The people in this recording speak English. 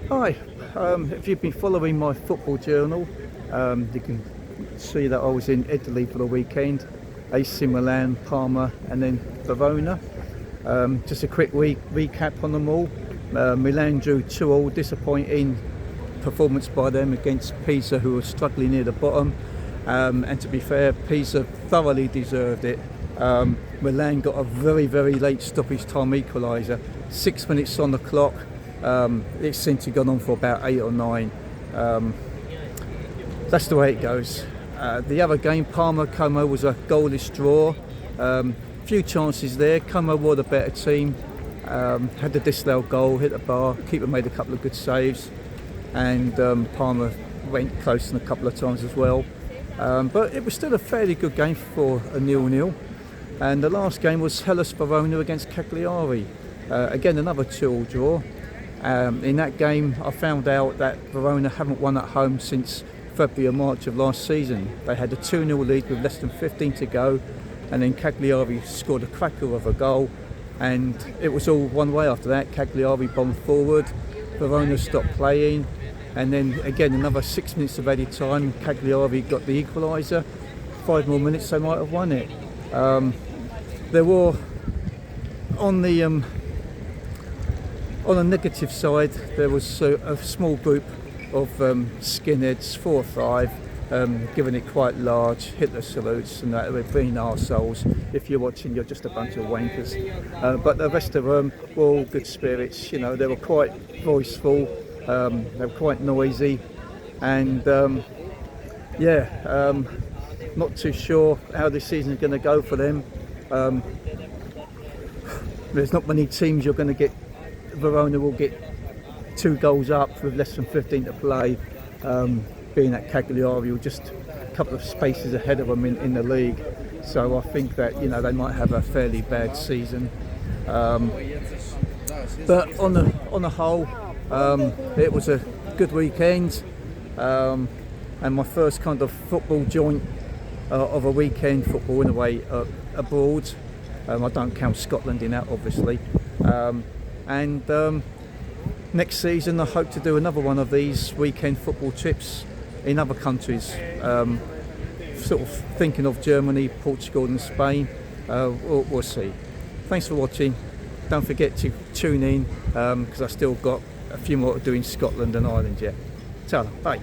Hi, if you've been following my football journal, you can see that I was in Italy for the weekend, AC Milan, Parma and then Verona. Just a quick recap on them all. Milan drew 2-2, disappointing performance by them against Pisa, who were struggling near the bottom. And to be fair, Pisa thoroughly deserved it. Milan got a very late stoppage time equaliser, 6 minutes on the clock. It seemed to have gone on for about 8 or 9. That's the way it goes. The other game, Parma-Como, was a goalless draw. Few chances there. Como were the better team. Had the disallowed goal, hit the bar. Keeper made a couple of good saves, and Parma went close a couple of times as well. But it was still a fairly good game for a 0-0. And the last game was Hellas Verona against Cagliari. Again, another 2-2 draw. In that game, I found out that Verona haven't won at home since February or March of last season. They had a 2-0 lead with less than 15 to go, and then Cagliari scored a cracker of a goal, and it was all one way after that. Cagliari bombed forward, Verona stopped playing, and then again another 6 minutes of added time. Cagliari got the equaliser. 5 more minutes, they might have won it. There were on the negative side, there was a small group of skinheads, 4 or 5, giving it quite large Hitler salutes, and that were being arseholes. If you're watching, you're just a bunch of wankers. But the rest of them were all good spirits. You know, they were quite voiceful, they were quite noisy, and not too sure how this season is going to go for them. There's not many teams you're going to get. Verona will get 2 goals up with less than 15 to play, being at Cagliari, or just a couple of spaces ahead of them in the league. So I think that, you know, they might have a fairly bad season. But on the whole, it was a good weekend, and my first kind of football joint of a weekend football in a way abroad. I don't count Scotland in that, obviously. And next season I hope to do another one of these weekend football trips in other countries, sort of thinking of Germany, Portugal and Spain. We'll see. Thanks for watching. Don't forget to tune in, because I still got a few more to do in Scotland and Ireland yet. Ta-ra, bye.